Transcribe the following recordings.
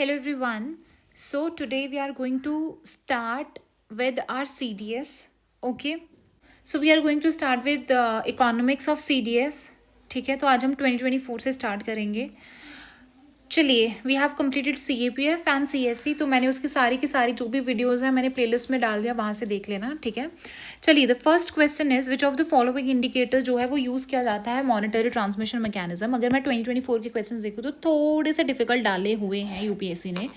Hello everyone. So today we are going to start with our CDS. Okay. So we are going to start with the economics of CDS. ठीक है, तो आज हम 2024 से start करेंगे. चलिए, we have completed CAPF and CSC. तो मैंने उसकी सारी की सारी जो भी वीडियोज़ हैं मैंने प्लेलिस्ट में डाल दिया, वहाँ से देख लेना. ठीक है. चलिए, the first question is which of the following indicator जो है वो यूज़ किया जाता है मॉनिटरी ट्रांसमिशन मैकेनिज्म. अगर मैं 2024 के क्वेश्चन देखूँ तो थोड़े से डिफिकल्ट डाले हुए हैं UPSC ने.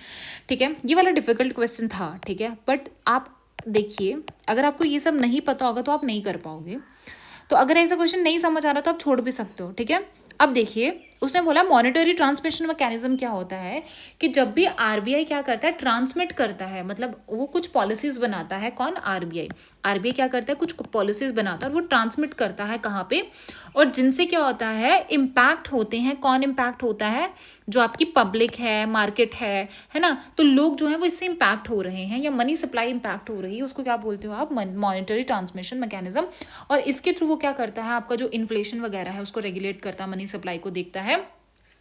ठीक है, ये वाला डिफिकल्ट क्वेश्चन था. ठीक है, बट आप देखिए, अगर आपको ये सब नहीं पता होगा तो आप नहीं कर पाओगे. तो अगर ऐसा क्वेश्चन नहीं समझ आ रहा तो आप छोड़ भी सकते हो. ठीक है. अब देखिए, उसने बोला मॉनिटरी ट्रांसमिशन मैकेनिज्म क्या होता है कि जब भी RBI क्या करता है, ट्रांसमिट करता है, मतलब वो कुछ पॉलिसीज बनाता है. कौन? RBI क्या करता है, कुछ पॉलिसीज बनाता है और वो ट्रांसमिट करता है कहाँ पे, और जिनसे क्या होता है, इम्पैक्ट होते हैं. कौन इम्पैक्ट होता है? जो आपकी पब्लिक है, मार्केट है ना. तो लोग जो है वो इससे इम्पैक्ट हो रहे हैं, या मनी सप्लाई इम्पैक्ट हो रही है, उसको क्या बोलते हो आप? Monetary transmission mechanism. और इसके थ्रू वो क्या करता है, आपका जो इन्फ्लेशन वगैरह है उसको रेगुलेट करता है, मनी सप्लाई को देखता है,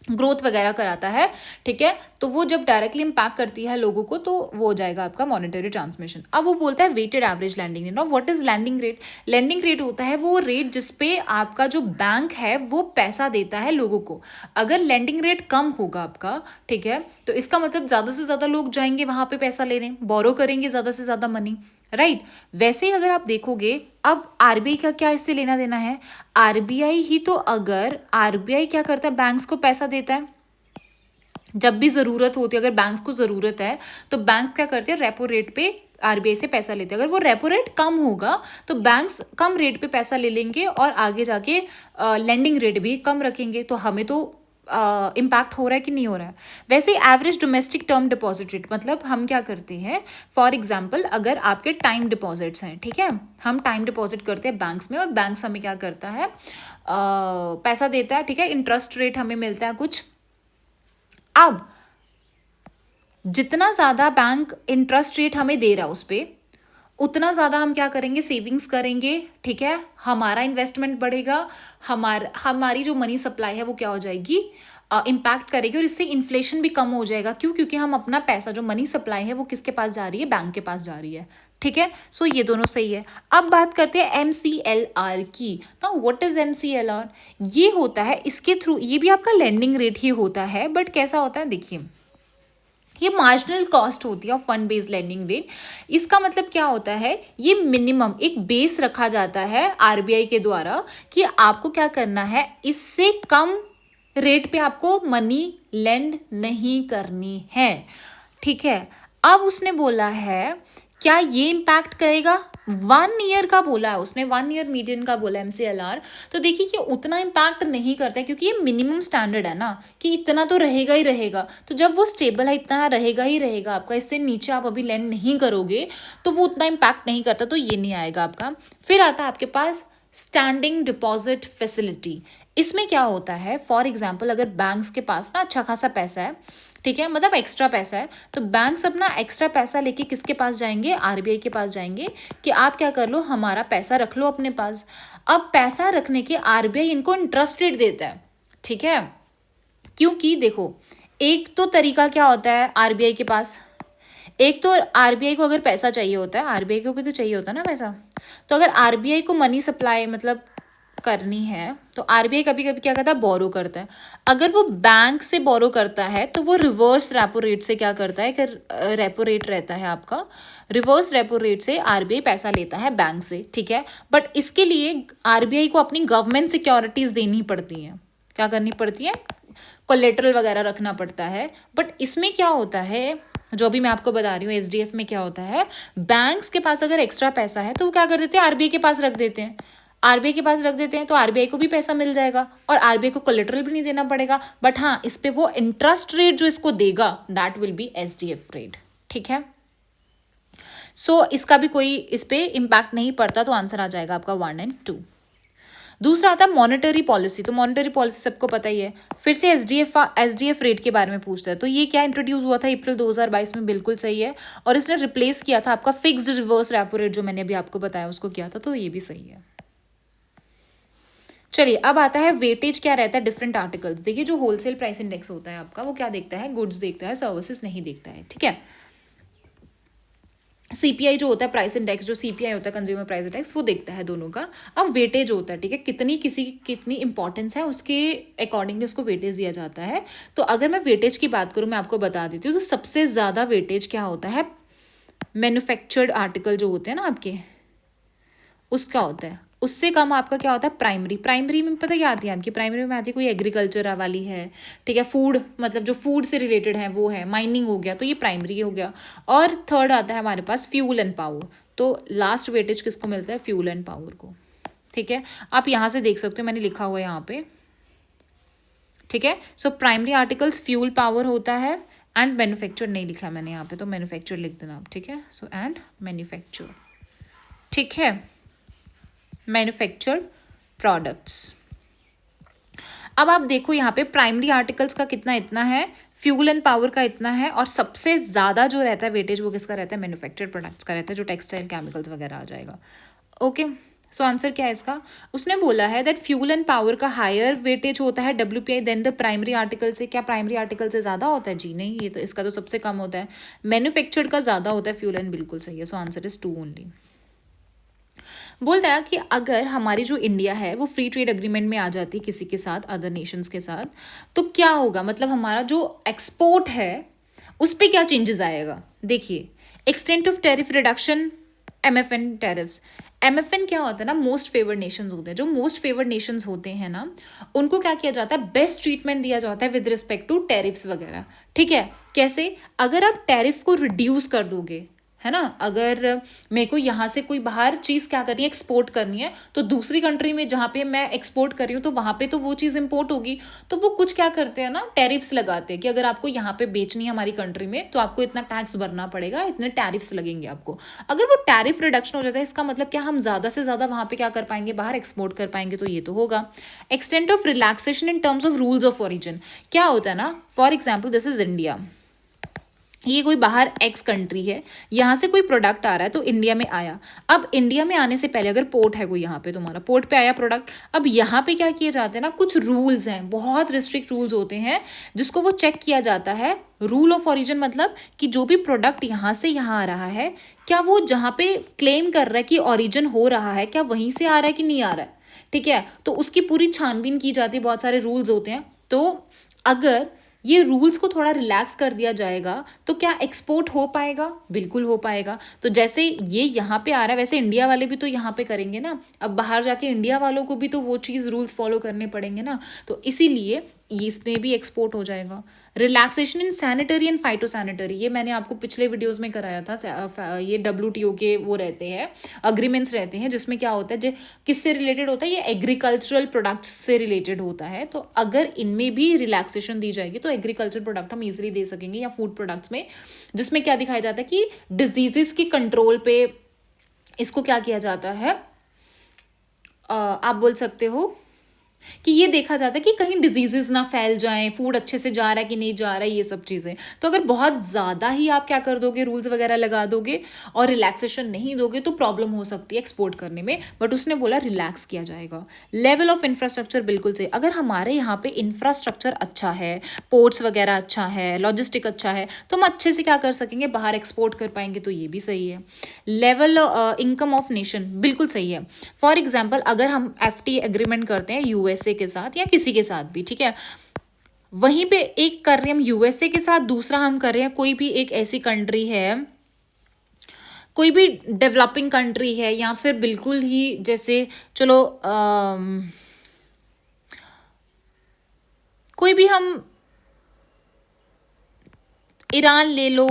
ग्रोथ वगैरह कराता है. ठीक है, तो वो जब डायरेक्टली इम्पैक्ट करती है लोगों को तो वो हो जाएगा आपका मॉनेटरी ट्रांसमिशन. अब वो बोलता है weighted average landing rate. Now what is landing rate? Landing rate होता है वो रेट जिसपे आपका जो बैंक है वो पैसा देता है लोगों को. अगर लैंडिंग रेट कम होगा आपका, ठीक है, तो इसका मतलब ज़्यादा से ज़्यादा लोग जाएंगे वहाँ पे पैसा लेने, बोरो करेंगे ज़्यादा से ज़्यादा मनी. राइट. वैसे ही अगर आप देखोगे, अब RBI का क्या इससे लेना देना है? RBI ही तो, अगर RBI क्या करता है, बैंक्स को पैसा देता है जब भी ज़रूरत होती है. अगर बैंक्स को ज़रूरत है तो बैंक क्या करते हैं, रेपो रेट पे RBI से पैसा लेते हैं. अगर वो रेपो रेट कम होगा तो बैंक्स कम रेट पे पैसा ले लेंगे और आगे जाके लेंडिंग रेट भी कम रखेंगे. तो हमें तो इम्पैक्ट हो रहा है कि नहीं हो रहा है. वैसे ही average domestic term deposit rate, मतलब हम क्या करते हैं, फॉर एग्जांपल अगर आपके टाइम डिपॉजिट्स हैं, ठीक है, हम टाइम डिपॉजिट करते हैं बैंक्स में और बैंक्स हमें क्या करता है, पैसा देता है. ठीक है, इंटरेस्ट रेट हमें मिलता है कुछ. अब जितना ज़्यादा बैंक इंटरेस्ट रेट हमें दे रहा है उस पर, उतना ज़्यादा हम क्या करेंगे, सेविंग्स करेंगे. ठीक है, हमारा इन्वेस्टमेंट बढ़ेगा, हमारी जो मनी सप्लाई है वो क्या हो जाएगी, इम्पैक्ट करेगी, और इससे इन्फ्लेशन भी कम हो जाएगा. क्यों? क्योंकि हम अपना पैसा, जो मनी सप्लाई है वो किसके पास जा रही है, बैंक के पास जा रही है. ठीक है, सो ये दोनों सही है. अब बात करते हैं MCLR की. Now what is MCLR? ये होता है, इसके थ्रू, ये भी आपका लेंडिंग रेट ही होता है, बट कैसा होता है देखिए, ये मार्जिनल कॉस्ट होती है of fund based lending rate. इसका मतलब क्या होता है, ये मिनिमम एक बेस रखा जाता है RBI के द्वारा कि आपको क्या करना है, इससे कम रेट पे आपको मनी लेंड नहीं करनी है. ठीक है. अब उसने बोला है क्या ये इम्पैक्ट करेगा, 1 ईयर का बोला है उसने, 1 ईयर मीडियन का बोला है MCLR. तो देखिए ये उतना इम्पैक्ट नहीं करता है, क्योंकि ये मिनिमम स्टैंडर्ड है ना, कि इतना तो रहेगा ही रहेगा. तो जब वो स्टेबल है, इतना रहेगा ही रहेगा आपका, इससे नीचे आप अभी लैंड नहीं करोगे तो वो उतना इम्पैक्ट नहीं करता, तो ये नहीं आएगा आपका. फिर आता है आपके पास स्टैंडिंग डिपॉजिट फैसिलिटी. इसमें क्या होता है, फॉर एग्जाम्पल अगर बैंक्स के पास ना अच्छा खासा पैसा है, ठीक है, मतलब एक्स्ट्रा पैसा है, तो बैंक्स अपना एक्स्ट्रा पैसा लेके किसके पास जाएंगे, RBI के पास जाएंगे कि आप क्या कर लो, हमारा पैसा रख लो अपने पास. अब पैसा रखने के RBI इनको इंटरेस्ट रेट देता है. ठीक है, क्योंकि देखो, एक तो तरीका क्या होता है RBI के पास, एक तो RBI को अगर पैसा चाहिए होता है, RBI को भी तो चाहिए होता है ना पैसा, तो अगर RBI को मनी सप्लाई मतलब करनी है तो RBI कभी कभी क्या करता है, बोरो करता है. अगर वो बैंक से बोरो करता है तो वो रिवर्स रेपो रेट से क्या करता है, कि रेपो रेट रहता है आपका, रिवर्स रेपो रेट से RBI पैसा लेता है बैंक से. ठीक है, बट इसके लिए RBI को अपनी गवर्नमेंट सिक्योरिटीज देनी पड़ती हैं. क्या करनी पड़ती है, कोलेटरल वगैरह रखना पड़ता है. बट इसमें क्या होता है, जो भी मैं आपको बता रही हूँ, SDF में क्या होता है, बैंक्स के पास अगर एक्स्ट्रा पैसा है तो वो क्या कर देते हैं, RBI के पास रख देते हैं. RBI के पास रख देते हैं तो RBI को भी पैसा मिल जाएगा और RBI को कोलेटरल भी नहीं देना पड़ेगा. बट हाँ, इस पे वो इंटरेस्ट रेट जो इसको देगा, that will B SDF rate. ठीक है, सो इसका भी कोई इस पे इम्पैक्ट नहीं पड़ता, तो आंसर आ जाएगा आपका 1 और 2. दूसरा आता है मॉनेटरी पॉलिसी. तो मॉनेटरी पॉलिसी सबको पता ही है. फिर से SDF रेट के बारे में पूछता है. तो ये क्या इंट्रोड्यूस हुआ था अप्रैल 2022 में, बिल्कुल सही है. और इसने रिप्लेस किया था आपका फिक्स्ड रिवर्स रेपो रेट, जो मैंने अभी आपको बताया उसको किया था, तो ये भी सही है. चलिए अब आता है वेटेज क्या रहता है डिफरेंट आर्टिकल्स। देखिए जो होलसेल प्राइस इंडेक्स होता है आपका वो क्या देखता है, गुड्स देखता है, सर्विसेज नहीं देखता है, ठीक है। सीपीआई जो होता है प्राइस इंडेक्स, जो सीपीआई होता है कंज्यूमर प्राइस इंडेक्स, वो देखता है दोनों का। अब वेटेज होता है, ठीक है, कितनी किसी की कितनी इंपॉर्टेंस है उसके अकॉर्डिंगली उसको वेटेज दिया जाता है। तो अगर मैं वेटेज की बात करूँ, मैं आपको बता देती हूँ, तो सबसे ज़्यादा वेटेज क्या होता है, मैन्युफैक्चर्ड आर्टिकल जो होते हैं ना आपके, उसका होता है। उससे कम आपका क्या होता है, प्राइमरी। प्राइमरी में पता क्या आती है आपकी, प्राइमरी में आती है कोई एग्रीकल्चर वाली है, ठीक है, फूड मतलब जो फूड से रिलेटेड है वो है, माइनिंग हो गया, तो ये प्राइमरी हो गया। और थर्ड आता है हमारे पास फ्यूल एंड पावर। तो लास्ट वेटेज किसको मिलता है, फ्यूल एंड पावर को, ठीक है। आप यहाँ से देख सकते हो, मैंने लिखा हुआ है यहाँ पे, ठीक है। So primary articles fuel power होता है, एंड मैन्युफैक्चर नहीं लिखा मैंने यहाँ पे, तो मैन्युफैक्चर लिख देना आप, ठीक है। सो एंड मैन्युफैक्चर, ठीक है, मैन्युफैक्चर्ड प्रोडक्ट्स। अब आप देखो यहाँ पे प्राइमरी आर्टिकल्स का कितना, इतना है, फ्यूल एंड पावर का इतना है, और सबसे ज़्यादा जो रहता है वेटेज वो किसका रहता है, मैन्युफैक्चर्ड प्रोडक्ट्स का रहता है, जो टेक्सटाइल केमिकल्स वगैरह आ जाएगा। ओके, सो आंसर क्या है इसका, उसने बोला है दैट फ्यूल एंड पावर का हायर वेटेज होता है WPI then the primary article से। क्या प्राइमरी आर्टिकल से ज़्यादा होता है, जी नहीं, ये तो इसका तो सबसे कम होता है। मैन्युफैक्चर्ड का ज़्यादा होता है फ्यूल एंड, बिल्कुल सही है। So answer is 2 only. बोलता है कि अगर हमारी जो इंडिया है वो फ्री ट्रेड एग्रीमेंट में आ जाती है किसी के साथ, अदर नेशंस के साथ, तो क्या होगा, मतलब हमारा जो एक्सपोर्ट है उस पर क्या चेंजेस आएगा। देखिए, extent of tariff reduction, MFN tariffs. MFN क्या होता है ना, मोस्ट फेवर्ड नेशंस होते हैं। जो मोस्ट फेवर्ड नेशंस होते हैं ना, उनको क्या किया जाता है, बेस्ट ट्रीटमेंट दिया जाता है विद रिस्पेक्ट टू टैरिफ्स वगैरह, ठीक है। कैसे, अगर आप टैरिफ को रिड्यूस कर दोगे, है ना, अगर मेरे को यहाँ से कोई बाहर चीज़ क्या करनी है, एक्सपोर्ट करनी है, तो दूसरी कंट्री में जहाँ पे मैं एक्सपोर्ट कर रही हूँ तो वहाँ पे तो वो चीज़ इंपोर्ट होगी, तो वो कुछ क्या करते हैं ना, टैरिफ्स लगाते हैं कि अगर आपको यहाँ पे बेचनी है हमारी कंट्री में तो आपको इतना टैक्स भरना पड़ेगा, इतने टैरिफ्स लगेंगे आपको। अगर वो टैरिफ रिडक्शन हो जाता है, इसका मतलब क्या, हम ज़्यादा से ज़्यादा वहाँ पे क्या कर पाएंगे, बाहर एक्सपोर्ट कर पाएंगे, तो ये तो होगा। Extent of relaxation in terms of rules of origin, क्या होता है ना, for example this is India, ये कोई बाहर एक्स कंट्री है, यहाँ से कोई प्रोडक्ट आ रहा है तो इंडिया में आया। अब इंडिया में आने से पहले अगर पोर्ट है कोई, यहाँ पे तुम्हारा पोर्ट पे आया प्रोडक्ट, अब यहाँ पे क्या किए जाते हैं ना, कुछ रूल्स हैं, बहुत रिस्ट्रिक्ट रूल्स होते हैं जिसको वो चेक किया जाता है। रूल ऑफ ओरिजिन मतलब कि जो भी प्रोडक्ट यहाँ से यहाँ आ रहा है, क्या वो जहाँ पे क्लेम कर रहा है कि ओरिजिन हो रहा है, क्या वहीं से आ रहा है कि नहीं आ रहा है, ठीक है। तो उसकी पूरी छानबीन की जाती है, बहुत सारे रूल्स होते हैं। तो अगर ये रूल्स को थोड़ा रिलैक्स कर दिया जाएगा तो क्या एक्सपोर्ट हो पाएगा, बिल्कुल हो पाएगा। तो जैसे ये यहाँ पे आ रहा है, वैसे इंडिया वाले भी तो यहाँ पे करेंगे ना, अब बाहर जाके इंडिया वालों को भी तो वो चीज़ रूल्स फॉलो करने पड़ेंगे ना, तो इसीलिए इसमें भी एक्सपोर्ट हो जाएगा। Relaxation in sanitary and phytosanitary, ये मैंने आपको पिछले वीडियोस में कराया था। ये WTO के वो रहते हैं, अग्रीमेंट्स रहते हैं, जिसमें क्या होता है, जो किससे रिलेटेड होता है, ये एग्रीकल्चरल प्रोडक्ट्स से रिलेटेड होता है। तो अगर इनमें भी रिलैक्सेशन दी जाएगी तो एग्रीकल्चर प्रोडक्ट हम इजीली दे सकेंगे, या फूड प्रोडक्ट्स में, जिसमें क्या दिखाया जाता है कि डिजीजेस के कंट्रोल पे इसको क्या किया जाता है, आप बोल सकते हो कि ये देखा जाता है कि कहीं डिजीजेस ना फैल जाएं, फूड अच्छे से जा रहा है कि नहीं जा रहा है, ये सब चीज़ें। तो अगर बहुत ज़्यादा ही आप क्या कर दोगे, रूल्स वगैरह लगा दोगे और रिलैक्सेशन नहीं दोगे तो प्रॉब्लम हो सकती है एक्सपोर्ट करने में, बट उसने बोला रिलैक्स किया जाएगा। लेवल ऑफ इंफ्रास्ट्रक्चर बिल्कुल सही, अगर हमारे यहाँ पे इंफ्रास्ट्रक्चर अच्छा है, पोर्ट्स वगैरह अच्छा है, लॉजिस्टिक अच्छा है, तो हम अच्छे से क्या कर सकेंगे, बाहर एक्सपोर्ट कर पाएंगे, तो ये भी सही है। लेवल इनकम ऑफ नेशन बिल्कुल सही है। फॉर एग्जाम्पल अगर हम FTA एग्रीमेंट करते हैं USA के साथ या किसी के साथ भी, ठीक है, वहीं पे एक कर रहे हैं हम USA के साथ, दूसरा हम कर रहे हैं कोई भी एक ऐसी कंट्री है, कोई भी डेवलपिंग कंट्री है, या फिर बिल्कुल ही जैसे चलो कोई भी हम ईरान ले लो,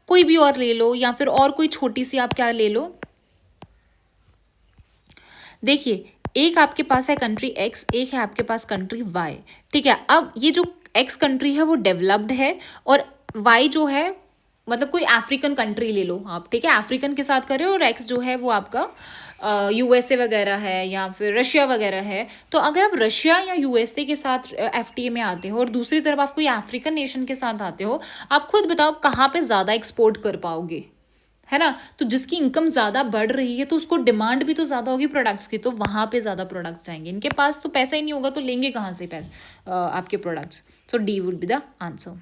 कोई भी और ले लो, या फिर और कोई छोटी सी आप क्या ले लो। देखिए, एक आपके पास है कंट्री X, एक है आपके पास कंट्री Y, ठीक है। अब ये जो X कंट्री है वो डेवलप्ड है, और Y जो है मतलब कोई अफ्रीकन कंट्री ले लो आप, ठीक है, अफ्रीकन के साथ करें, और X जो है वो आपका USA वगैरह है या फिर रशिया वगैरह है। तो अगर आप रशिया या USA के साथ FTA में आते हो और दूसरी तरफ आप कोई अफ्रीकन नेशन के साथ आते हो, आप खुद बताओ कहाँ पे ज़्यादा एक्सपोर्ट कर पाओगे, है ना। तो जिसकी इनकम ज़्यादा बढ़ रही है तो उसको डिमांड भी तो ज़्यादा होगी प्रोडक्ट्स की, तो वहाँ पे ज़्यादा प्रोडक्ट्स जाएंगे। इनके पास तो पैसा ही नहीं होगा तो लेंगे कहाँ से आपके products. So D would be the answer.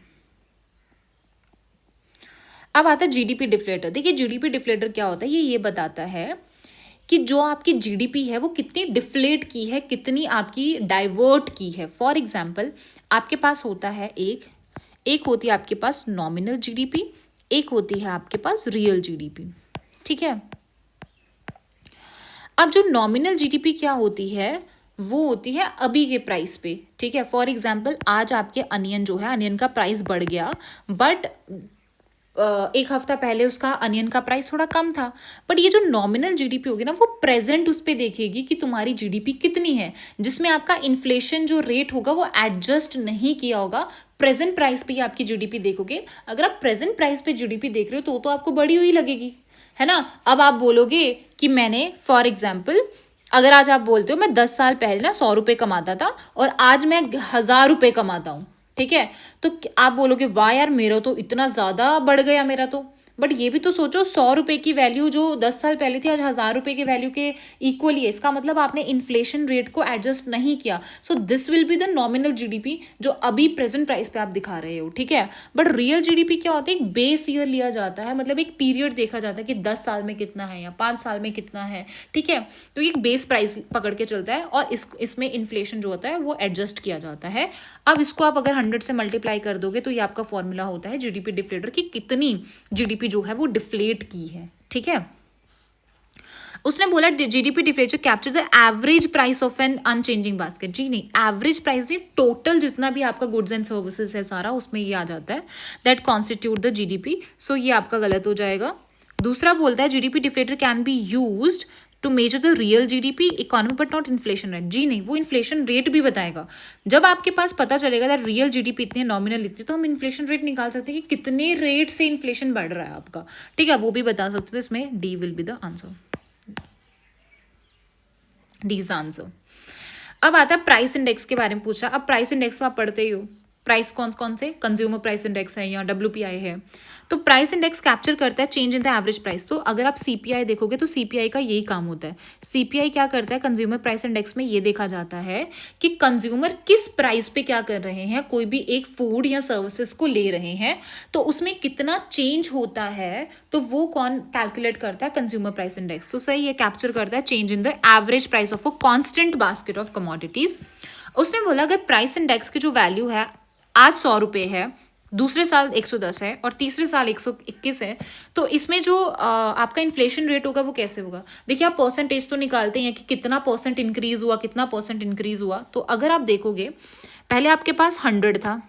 अब आता है जीडीपी डिफ्लेटर। देखिए जीडीपी डिफ्लेटर क्या होता है, ये बताता है कि जो आपकी जीडीपी है वो कितनी डिफ्लेट की है, कितनी आपकी डाइवर्ट की है। फॉर एग्जाम्पल आपके पास होता है एक होती है आपके पास नॉमिनल जीडीपी, एक होती है आपके पास रियल जीडीपी, ठीक है। अब जो नॉमिनल जीडीपी क्या होती है, वो होती है अभी के प्राइस पे, ठीक है। फॉर एग्जाम्पल आज आपके अनियन जो है, अनियन का प्राइस बढ़ गया, बट एक हफ्ता पहले उसका अनियन का प्राइस थोड़ा कम था। बट ये जो नॉमिनल जीडीपी होगी ना, वो प्रेजेंट उस पर देखेगी कि तुम्हारी जीडीपी कितनी है, जिसमें आपका इन्फ्लेशन जो रेट होगा वो एडजस्ट नहीं किया होगा। प्रेजेंट प्राइस पे ही आपकी जीडीपी देखोगे। अगर आप प्रेजेंट प्राइस पे जीडीपी देख रहे हो तो आपको बढ़ी हुई लगेगी, है ना। अब आप बोलोगे कि मैंने फॉर एग्जाम्पल अगर आज आप बोलते हो मैं 10 साल पहले ना 100 रुपये कमाता था और आज मैं 1000 रुपये कमाता हूँ, ठीक है, तो आप बोलोगे वाह यार मेरा तो इतना ज़्यादा बढ़ गया मेरा तो। बट ये भी तो सोचो 100 रुपये की वैल्यू जो 10 साल पहले थी आज 1000 रुपये की वैल्यू के इक्वली है। इसका मतलब आपने इन्फ्लेशन रेट को एडजस्ट नहीं किया। So this will be the nominal GDP जो अभी प्रेजेंट प्राइस पे आप दिखा रहे हो, ठीक है। बट रियल जीडीपी क्या होता है, एक बेस ईयर लिया जाता है, मतलब एक पीरियड देखा जाता है कि 10 साल में कितना है या 5 साल में कितना है, ठीक है। तो एक बेस प्राइस पकड़ के चलता है और इसमें इन्फ्लेशन जो होता है वो एडजस्ट किया जाता है। अब इसको आप अगर 100 से मल्टीप्लाई कर दोगे तो ये आपका फॉर्मूला होता है जीडीपी डिफ्लेटर की कितनी जीडीपी जो है वो डिफ्लेट की है, ठीक है। उसने बोला GDP deflator capture the average price of an unchanging basket. जी नहीं, एवरेज प्राइस नहीं, टोटल जितना भी आपका गुड्स एंड सर्विसेज है सारा उसमें ये आ जाता है, that constitute the GDP. So ये आपका गलत हो जाएगा। दूसरा बोलता है GDP deflator can be used to measure the real GDP economy but not inflation rate. जी नहीं, वो इन्फ्लेशन रेट भी बताएगा। जब आपके पास पता चलेगा दैट रियल जीडीपी इतनी है, नॉमिनल इतनी, तो हम इन्फ्लेशन रेट निकाल सकते हैं कि कितने रेट से इन्फ्लेशन बढ़ रहा है आपका, ठीक है, वो भी बता सकते हो। इसमें D will be the answer, D is answer. अब आता है प्राइस इंडेक्स के बारे में पूछा। अब प्राइस इंडेक्स तो आप पढ़ते ही हो, प्राइस कौन कौन से, कंज्यूमर प्राइस इंडेक्स है या WPI है। तो प्राइस इंडेक्स कैप्चर करता है change in the average price. तो अगर आप CPI देखोगे तो CPI का यही काम होता है। CPI क्या करता है, कंज्यूमर प्राइस इंडेक्स में ये देखा जाता है कि कंज्यूमर किस प्राइस पे क्या कर रहे हैं, कोई भी एक फूड या सर्विसेज को ले रहे हैं तो उसमें कितना चेंज होता है, तो वो कौन कैलकुलेट करता है, कंज्यूमर प्राइस इंडेक्स। तो सही ये कैप्चर करता है change in the average price of a constant basket of commodities. उसने बोला अगर प्राइस इंडेक्स की जो वैल्यू है आज 100 रुपये है, दूसरे साल 110 है और तीसरे साल 121 है, तो इसमें जो आपका इन्फ्लेशन रेट होगा वो कैसे होगा। देखिए आप परसेंटेज तो निकालते हैं कि कितना परसेंट इंक्रीज हुआ, कितना परसेंट इंक्रीज हुआ। तो अगर आप देखोगे पहले आपके पास 100 था,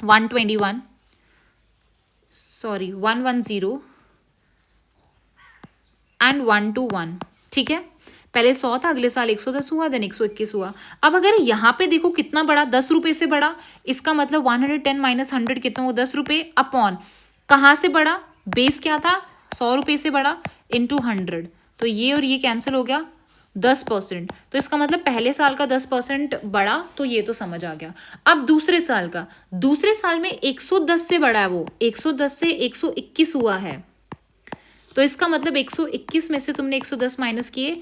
121 सॉरी 110 एंड 121, ठीक है। पहले 100 था, अगले साल 110 हुआ, देन 121 हुआ। अब अगर यहाँ पे देखो कितना बड़ा, 10 रुपये से बड़ा, इसका मतलब 110 माइनस 100 कितना हुआ, 10 रुपये अपॉन कहाँ से बड़ा, बेस क्या था 100 रुपये से बड़ा इंटू 100, तो ये और ये कैंसिल हो गया 10%। तो इसका मतलब पहले साल का 10% बढ़ा, तो ये तो समझ आ गया। अब दूसरे साल का, दूसरे साल में 110 से बड़ा है, वो 110 से 121 हुआ है, तो इसका मतलब 121 में से तुमने 110 माइनस किए,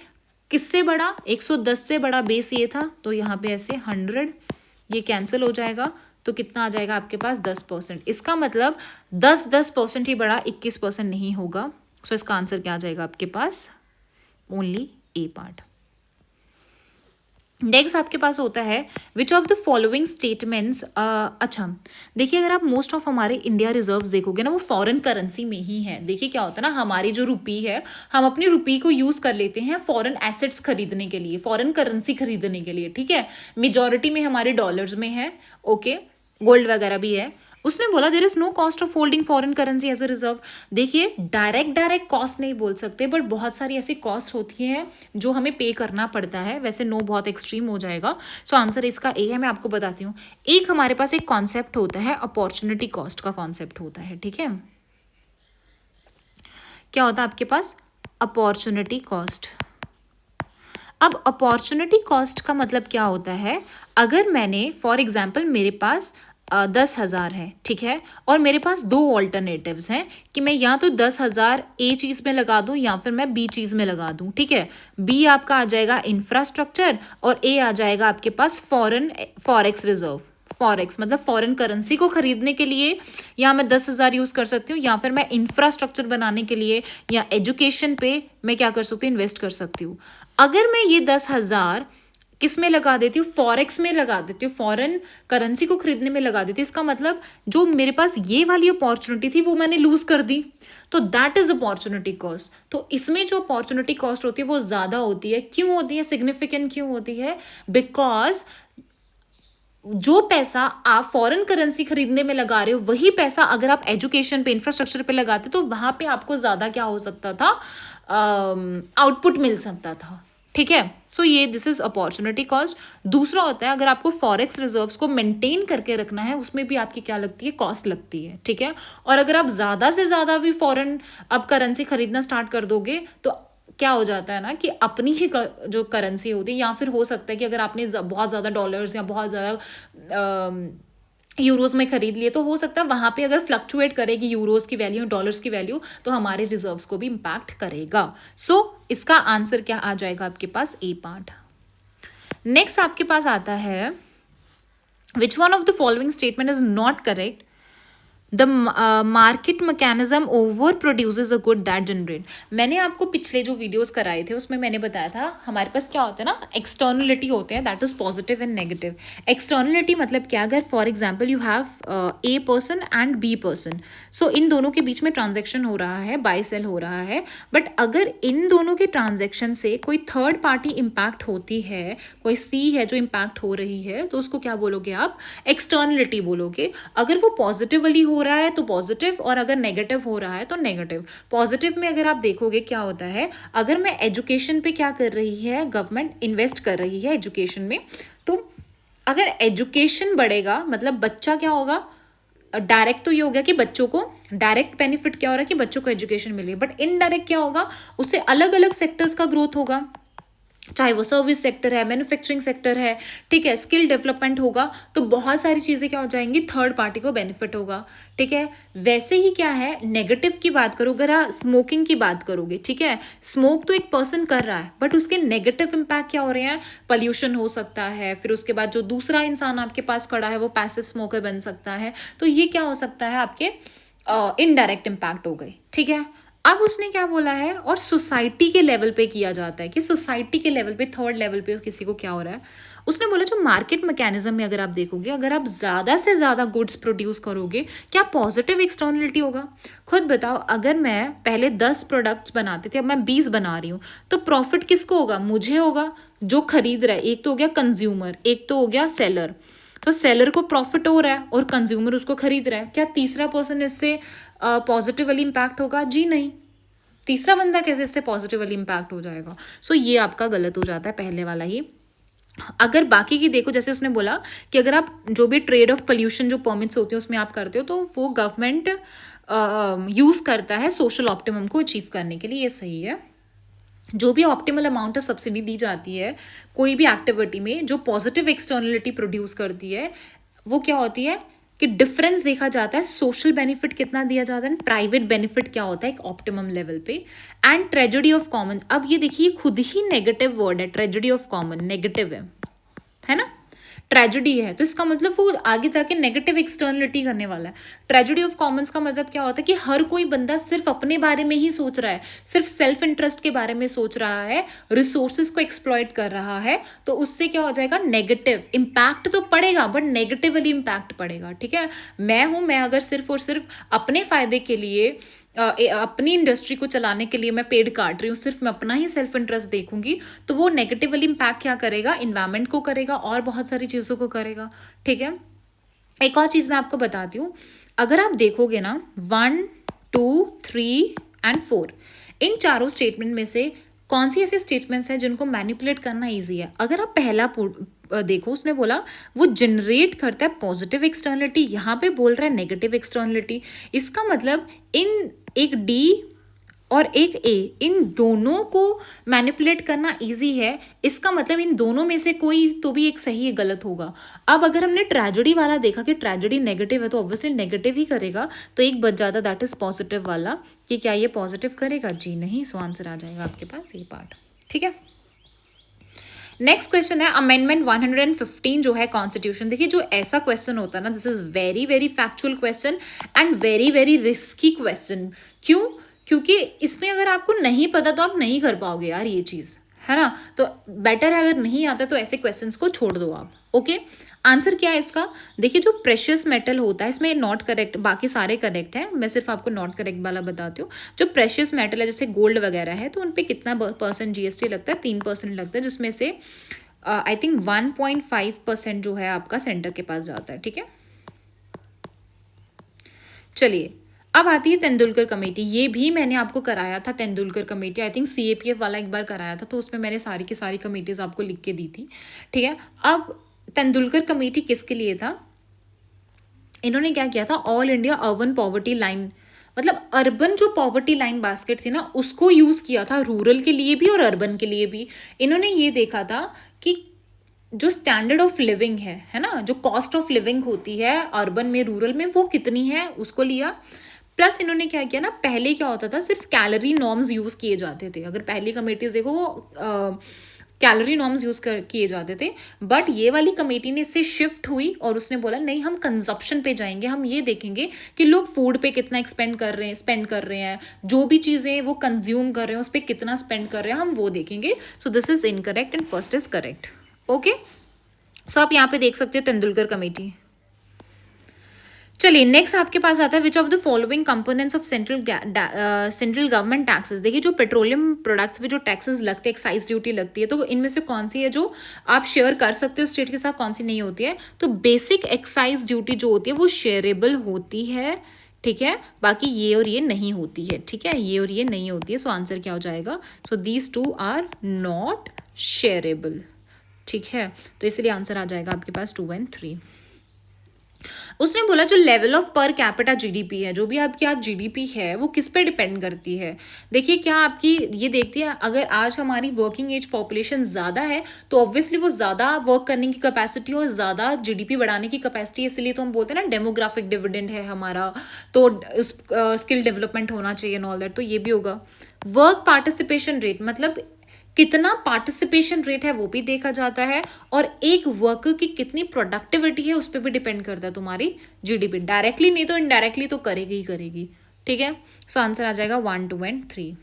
किससे बड़ा, 110 से बड़ा बेस ये था, तो यहाँ पे ऐसे 100, ये कैंसिल हो जाएगा, तो कितना आ जाएगा आपके पास 10%। इसका मतलब 10% ही बड़ा, 21% नहीं होगा। सो इसका आंसर क्या आ जाएगा आपके पास, ओनली ए पार्ट। नेक्स्ट आपके पास होता है which of the following statements. अच्छा देखिए अगर आप मोस्ट ऑफ हमारे इंडिया रिजर्व्स देखोगे ना, वो फॉरेन करेंसी में ही है। देखिए क्या होता है ना, हमारी जो रुपी है, हम अपनी रुपी को यूज़ कर लेते हैं फॉरेन एसेट्स खरीदने के लिए, फॉरेन करेंसी खरीदने के लिए, ठीक है। मेजॉरिटी में हमारे डॉलर्स में है, ओके, गोल्ड वगैरह भी है। उसने बोला there is no cost of holding foreign currency as a reserve. देखिए डायरेक्ट कॉस्ट नहीं बोल सकते, बट बहुत सारी ऐसी कॉस्ट होती हैं जो हमें पे करना पड़ता है। वैसे नो बहुत एक्सट्रीम हो जाएगा। सो आंसर इसका ए है। मैं आपको बताती हूँ, एक हमारे पास एक कॉन्सेप्ट होता है, अपॉर्चुनिटी कॉस्ट का कॉन्सेप्ट होता है, ठीक है। क्या होता है आपके पास, अपॉर्चुनिटी कॉस्ट। अब अपॉर्चुनिटी कॉस्ट का मतलब क्या होता है, अगर मैंने फॉर एग्जाम्पल मेरे पास 10,000 है, ठीक है, और मेरे पास दो ऑल्टरनेटिव्स हैं कि मैं या तो 10,000 ए चीज़ में लगा दूं या फिर मैं बी चीज़ में लगा दूं, ठीक है। बी आपका आ जाएगा इंफ्रास्ट्रक्चर और ए आ जाएगा आपके पास फॉरेक्स रिजर्व। फॉरेक्स मतलब फॉरेन करेंसी को खरीदने के लिए या मैं 10,000 यूज़ कर सकती हूँ, या फिर मैं इंफ्रास्ट्रक्चर बनाने के लिए या एजुकेशन पे मैं क्या कर सकती हूँ, इन्वेस्ट कर सकती हूँ। अगर मैं ये 10,000 किस में लगा देती हूँ, फॉरेक्स में लगा देती हूँ, फॉरेन करेंसी को खरीदने में लगा देती हूँ, इसका मतलब जो मेरे पास ये वाली अपॉर्चुनिटी थी वो मैंने लूज कर दी, तो दैट इज अपॉर्चुनिटी कॉस्ट। तो इसमें जो अपॉर्चुनिटी कॉस्ट होती है वो ज़्यादा होती है। क्यों होती है, सिग्निफिकेंट क्यों होती है? बिकॉज जो पैसा आप फॉरेन करेंसी खरीदने में लगा रहे हो वही पैसा अगर आप एजुकेशन पे, इंफ्रास्ट्रक्चर पे लगाते तो वहां पे आपको ज़्यादा क्या हो सकता था, आउटपुट मिल सकता था, ठीक है। सो ये दिस इज अपॉर्चुनिटी कॉस्ट। दूसरा होता है अगर आपको फॉरेक्स रिजर्व्स को मेंटेन करके रखना है, उसमें भी आपकी क्या लगती है, कॉस्ट लगती है, ठीक है। और अगर आप ज़्यादा से ज़्यादा भी फॉरेन अब करेंसी खरीदना स्टार्ट कर दोगे तो क्या हो जाता है ना कि अपनी ही जो करेंसी होती है, या फिर हो सकता है कि अगर आपने बहुत ज़्यादा डॉलर्स या बहुत ज़्यादा यूरोज़ में खरीद लिए तो हो सकता है वहाँ पे अगर फ्लक्चुएट करेगी यूरोज़ की वैल्यू, डॉलर्स की वैल्यू, तो हमारे रिजर्व्स को भी इम्पैक्ट करेगा। सो इसका आंसर क्या आ जाएगा आपके पास, ए पार्ट। नेक्स्ट आपके पास आता है which one of the following statement is not correct, the market mechanism over produces a good that generate. मैंने आपको पिछले जो वीडियोस कराए थे उसमें मैंने बताया था हमारे पास क्या होता है ना, एक्सटर्नलिटी होते हैं, that is positive and negative. Externality मतलब क्या, अगर for example you have A person and B person, so इन दोनों के बीच में ट्रांजेक्शन हो रहा है, बाय सेल हो रहा है, बट अगर इन दोनों के ट्रांजेक्शन से कोई थर्ड पार्टी इम्पैक्ट होती है, कोई सी है जो इम्पैक्ट हो रही है, तो उसको क्या बोलोगे आप, एक्सटर्नलिटी बोलोगे। अगर वो पॉजिटिवली हो रहा है तो पॉजिटिव, और अगर नेगेटिव हो रहा है तो नेगेटिव। पॉजिटिव में अगर आप देखोगे क्या होता है, अगर मैं एजुकेशन पे क्या कर रही है, गवर्नमेंट इन्वेस्ट कर रही है एजुकेशन में, तो अगर एजुकेशन बढ़ेगा मतलब बच्चा क्या होगा, डायरेक्ट तो ये हो गया कि बच्चों को डायरेक्ट बेनिफिट क्या हो रहा है कि बच्चों को एजुकेशन मिले, बट इनडायरेक्ट क्या होगा, उससे अलग अलग सेक्टर्स का ग्रोथ होगा, चाहे वो सर्विस सेक्टर है, मैन्युफैक्चरिंग सेक्टर है, ठीक है, स्किल डेवलपमेंट होगा, तो बहुत सारी चीज़ें क्या हो जाएंगी, थर्ड पार्टी को बेनिफिट होगा, ठीक है। वैसे ही क्या है, नेगेटिव की बात करो, अगर आप स्मोकिंग की बात करोगे, ठीक है, स्मोक तो एक पर्सन कर रहा है बट उसके नेगेटिव इम्पैक्ट क्या हो रहे हैं, पॉल्यूशन हो सकता है, फिर उसके बाद जो दूसरा इंसान आपके पास खड़ा है वो पैसिव स्मोकर बन सकता है, तो ये क्या हो सकता है, आपके इनडायरेक्ट इम्पैक्ट हो गए, ठीक है। अब उसने क्या बोला है, और सोसाइटी के लेवल पे किया जाता है कि सोसाइटी के लेवल पे, थर्ड लेवल पे किसी को क्या हो रहा है, उसने बोला जो मार्केट मैकेनिज्म में अगर आप देखोगे, अगर आप ज़्यादा से ज़्यादा गुड्स प्रोड्यूस करोगे, क्या पॉजिटिव एक्सटर्नलिटी होगा? खुद बताओ, अगर मैं पहले 10 प्रोडक्ट्स बनाती थी, अब मैं 20 बना रही हूँ, तो प्रॉफिट किसको होगा, मुझे होगा, जो खरीद रहा है। एक तो हो गया कंज्यूमर, एक तो हो गया सेलर, तो सेलर को प्रॉफिट हो रहा है और कंज्यूमर उसको खरीद रहा है, क्या तीसरा पर्सन इससे पॉजिटिवली इम्पैक्ट होगा? जी नहीं, तीसरा बंदा कैसे इससे पॉजिटिवली इम्पैक्ट हो जाएगा? सो ये आपका गलत हो जाता है, पहले वाला ही। अगर बाकी की देखो, जैसे उसने बोला कि अगर आप जो भी ट्रेड ऑफ पोल्यूशन जो परमिट्स होती है उसमें आप करते हो, तो वो गवर्नमेंट यूज़ करता है सोशल ऑप्टिमम को अचीव करने के लिए, ये सही है। जो भी ऑप्टिमल अमाउंट ऑफ सब्सिडी दी जाती है कोई भी एक्टिविटी में जो पॉजिटिव एक्सटर्नलिटी प्रोड्यूस करती है, वो क्या होती है कि डिफरेंस देखा जाता है, सोशल बेनिफिट कितना दिया जाता है, प्राइवेट बेनिफिट क्या होता है एक ऑप्टिमम लेवल पे, एंड ट्रेजेडी ऑफ कॉमन। अब ये देखिए खुद ही नेगेटिव वर्ड है, ट्रेजेडी ऑफ कॉमन नेगेटिव है ना, ट्रेजेडी है, तो इसका मतलब वो आगे जाके नेगेटिव एक्सटर्नलिटी करने वाला है। ट्रेजेडी ऑफ कॉमन्स का मतलब क्या होता है कि हर कोई बंदा सिर्फ अपने बारे में ही सोच रहा है, सिर्फ सेल्फ इंटरेस्ट के बारे में सोच रहा है, रिसोर्सेज को एक्सप्लॉइट कर रहा है, तो उससे क्या हो जाएगा, नेगेटिव इम्पैक्ट तो पड़ेगा बट नेगेटिवली इम्पैक्ट पड़ेगा, ठीक है। मैं अगर सिर्फ और सिर्फ अपने फायदे के लिए अपनी इंडस्ट्री को चलाने के लिए मैं पेड़ काट रही हूँ, सिर्फ मैं अपना ही सेल्फ इंटरेस्ट देखूंगी, तो वो नेगेटिवली इम्पैक्ट क्या करेगा, इन्वायरमेंट को करेगा और बहुत सारी चीज़ों को करेगा, ठीक है। एक और चीज़ मैं आपको बताती हूँ, अगर आप देखोगे ना 1, 2, 3 एंड 4, इन चारों स्टेटमेंट में से कौन सी ऐसे स्टेटमेंट्स हैं जिनको मैनिपुलेट करना ईजी है? अगर आप पहला देखो, उसने बोला वो जनरेट करता है पॉजिटिव एक्सटर्नलिटी, यहाँ पे बोल रहा है नेगेटिव एक्सटर्नलिटी, इसका मतलब इन एक डी और एक ए, इन दोनों को मैनिपुलेट करना इजी है, इसका मतलब इन दोनों में से कोई तो भी एक सही है, गलत होगा। अब अगर हमने ट्रेजेडी वाला देखा कि ट्रेजेडी नेगेटिव है तो ऑब्वियसली नेगेटिव ही करेगा, तो एक बच जाता, दैट इज पॉजिटिव वाला, कि क्या ये पॉजिटिव करेगा, जी नहीं। सो आंसर आ जाएगा आपके पास ये पार्ट, ठीक है। नेक्स्ट क्वेश्चन है अमेंडमेंट 115 जो है कॉन्स्टिट्यूशन। देखिए जो ऐसा क्वेश्चन होता है ना, this is very very factual question and very very risky question. क्यों? क्योंकि इसमें अगर आपको नहीं पता तो आप नहीं कर पाओगे यार ये चीज़, है ना। तो बेटर है अगर नहीं आता तो ऐसे क्वेश्चंस को छोड़ दो आप। ओके, आंसर क्या है इसका? देखिए जो प्रेशियस मेटल होता है, इसमें नॉट करेक्ट, बाकी सारे करेक्ट हैं, मैं सिर्फ आपको नॉट करेक्ट वाला बताती हूँ। जो प्रेशियस मेटल है जैसे गोल्ड वगैरह है, तो उन पे कितना % GST लगता है? 3% लगता है, जिसमें से आई थिंक 1.5% जो है आपका सेंटर के पास जाता है, ठीक है। चलिए अब आती है तेंदुलकर कमेटी। ये भी मैंने आपको कराया था, Tendulkar committee, I think CAPF वाला एक बार कराया था, तो उसमें मैंने सारी की सारी कमेटीज आपको लिख के दी थी, ठीक है। अब तेंदुलकर कमेटी किसके लिए था? इन्होंने क्या किया था, all India urban poverty line, मतलब अर्बन जो पॉवर्टी लाइन बास्केट थी ना, उसको यूज किया था रूरल के लिए भी और अर्बन के लिए भी। इन्होंने ये देखा था कि जो स्टैंडर्ड ऑफ लिविंग है ना, जो कॉस्ट ऑफ लिविंग होती है अर्बन में रूरल में, वो कितनी है उसको लिया। प्लस इन्होंने क्या किया ना, पहले क्या होता था, सिर्फ कैलोरी नॉर्म्स यूज किए जाते थे। अगर पहली कमेटीज देखो कैलोरी नॉर्म्स यूज किए जाते थे, बट ये वाली कमेटी ने इससे शिफ्ट हुई और उसने बोला नहीं, हम कंजप्शन पे जाएंगे, हम ये देखेंगे कि लोग फूड पे कितना स्पेंड कर रहे हैं, जो भी चीज़ें वो कंज्यूम कर रहे हैं उस पर कितना स्पेंड कर रहे हैं, हम वो देखेंगे। So this is incorrect and first is correct. Okay, so आप यहाँ पे देख सकते हो तेंदुलकर कमेटी। चलिए नेक्स्ट आपके पास आता है which of the following components of central government taxes. देखिए जो पेट्रोलियम प्रोडक्ट्स पे जो टैक्सेस लगते हैं, एक्साइज ड्यूटी लगती है, तो इनमें से कौन सी है जो आप शेयर कर सकते हो स्टेट के साथ, कौन सी नहीं होती है? तो बेसिक एक्साइज ड्यूटी जो होती है वो शेयरेबल होती है, ठीक है। बाकी ये और ये नहीं होती है, ठीक है, ये और ये नहीं होती है। सो आंसर क्या हो जाएगा? So these two are not shareable, ठीक है। तो इसलिए आंसर आ जाएगा आपके पास 2 and 3। उसने बोला जो level of per capita GDP है, जो भी आपकी आज GDP है, वो किस पे डिपेंड करती है? देखिए क्या आपकी ये देखती है, अगर आज हमारी वर्किंग एज पॉपुलेशन ज़्यादा है तो ऑब्वियसली वो ज़्यादा वर्क करने की कैपेसिटी और ज़्यादा GDP बढ़ाने की कैपेसिटी है, इसलिए तो हम बोलते हैं ना डेमोग्राफिक डिविडेंड है हमारा, तो स्किल डेवलपमेंट होना चाहिए एंड ऑल दैट, तो ये भी होगा। वर्क पार्टिसिपेशन रेट, मतलब कितना पार्टिसिपेशन रेट है वो भी देखा जाता है, और एक वर्कर की कितनी प्रोडक्टिविटी है उस पर भी डिपेंड करता है तुम्हारी GDP, डायरेक्टली नहीं तो इनडायरेक्टली तो करेगी ही करेगी, ठीक है। सो आंसर आ जाएगा 1, 2 and 3।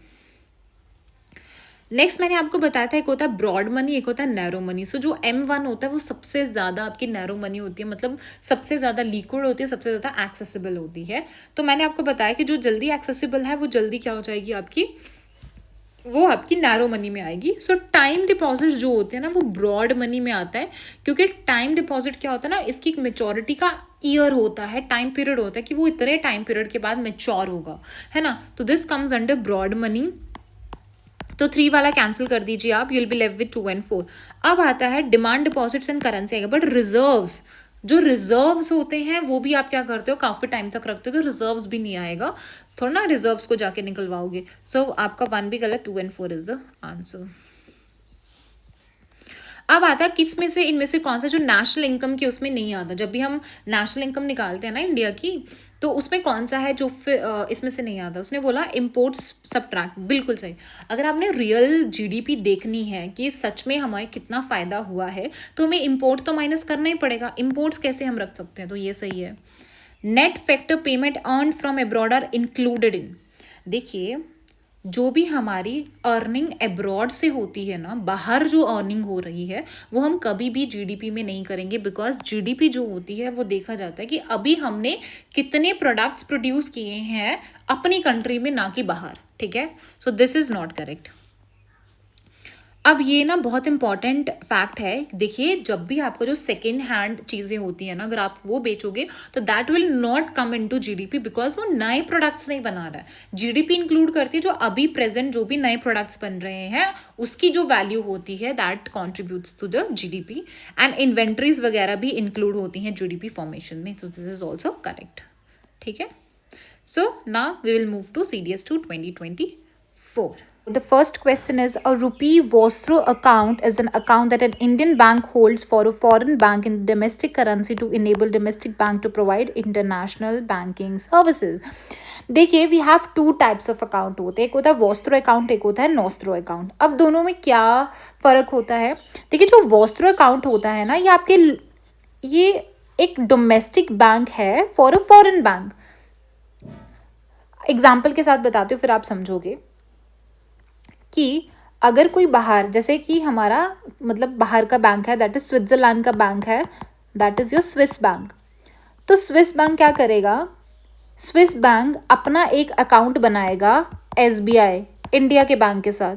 नेक्स्ट मैंने आपको बताया था एक होता है ब्रॉड मनी, एक होता है नैरो मनी। सो जो M1 होता है वो सबसे ज़्यादा आपकी नैरो मनी होती है, मतलब सबसे ज़्यादा लिक्विड होती है, सबसे ज़्यादा एक्सेसिबल होती है। तो मैंने आपको बताया कि जो जल्दी एक्सेसिबल है वो जल्दी क्या हो जाएगी आपकी, वो आपकी नैरो मनी में आएगी। सो टाइम डिपॉजिट जो होते हैं ना वो ब्रॉड मनी में आता है, क्योंकि टाइम डिपॉजिट क्या होता है ना, इसकी मेच्योरिटी का ईयर होता है, टाइम पीरियड होता है कि वो इतने टाइम पीरियड के बाद मेच्योर होगा, है ना। तो this comes under broad money. तो 3 वाला कैंसिल कर दीजिए आप, you will be left with 2 and 4। अब आता है डिमांड डिपॉजिट्स एंड करेंसी आएगा, बट रिजर्व्स, जो रिजर्व्स होते हैं वो भी आप क्या करते हो, काफ़ी टाइम तक रखते हो, तो रिजर्व्स भी नहीं आएगा, थोड़ा ना रिजर्व्स को जाके निकलवाओगे। सो आपका 1 भी गलत, 2 and 4 इज द आंसर। अब आता है किस में से, इनमें से कौन सा जो नेशनल इनकम की उसमें नहीं आता। जब भी हम नेशनल इनकम निकालते हैं ना इंडिया की, तो उसमें कौन सा है जो इसमें से नहीं आता। उसने बोला इम्पोर्ट्स सब्ट्रैक्ट, बिल्कुल सही। अगर आपने रियल GDP देखनी है कि सच में हमें कितना फ़ायदा हुआ है, तो हमें इम्पोर्ट तो माइनस करना ही पड़ेगा। इम्पोर्ट्स कैसे हम रख सकते हैं, तो ये सही है। Net factor payment earn from abroad are included in. देखिए जो भी हमारी अर्निंग एब्रॉड से होती है ना, बाहर जो अर्निंग हो रही है, वो हम कभी भी GDP में नहीं करेंगे, बिकॉज GDP जो होती है वो देखा जाता है कि अभी हमने कितने प्रोडक्ट्स प्रोड्यूस किए हैं अपनी कंट्री में, ना कि बाहर, ठीक है। सो दिस इज नॉट करेक्ट। अब ये ना बहुत इंपॉर्टेंट फैक्ट है, देखिए जब भी आपको जो सेकेंड हैंड चीज़ें होती हैं ना, अगर आप वो बेचोगे तो that will not come into GDP, because वो नए प्रोडक्ट्स नहीं बना रहा है। GDP इंक्लूड करती है जो अभी प्रेजेंट जो भी नए प्रोडक्ट्स बन रहे हैं उसकी जो वैल्यू होती है, that contributes to the GDP, and inventories वगैरह भी इंक्लूड होती हैं GDP फॉर्मेशन में। तो दिस इज ऑल्सो करेक्ट, ठीक है। So now we will move to CDS 2 2020 4. The first question is, a rupee Vostro account is an account that an Indian bank holds for a foreign bank in domestic currency to enable domestic bank to provide international banking services. देखिए, we have two types of account होते हैं, एक होता है vostro account, एक होता है नॉस्त्रो account. अब दोनों में क्या फ़र्क होता है? देखिए, जो वॉस्त्रो अकाउंट होता है ना, ये एक डोमेस्टिक बैंक है for a foreign bank. Example के साथ बताते हो, फिर आप समझोगे कि अगर कोई बाहर, जैसे कि हमारा मतलब बाहर का बैंक है, दैट इज स्विट्जरलैंड का बैंक है, that is your Swiss bank. तो स्विस बैंक क्या करेगा? स्विस बैंक अपना एक अकाउंट बनाएगा SBI इंडिया के बैंक के साथ.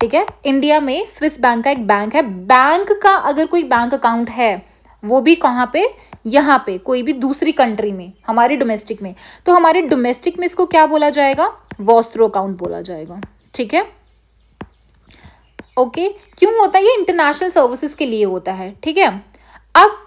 ठीक है, इंडिया में स्विस बैंक का एक बैंक है. बैंक का अगर कोई बैंक अकाउंट है, वो भी कहाँ पे? यहाँ पे, कोई भी दूसरी कंट्री में, हमारी डोमेस्टिक में. तो हमारे डोमेस्टिक में इसको क्या बोला जाएगा? वॉस्त्रो अकाउंट बोला जाएगा. ठीक है, ओके. क्यों होता है? ये इंटरनेशनल सर्विसेज के लिए होता है. ठीक है, अब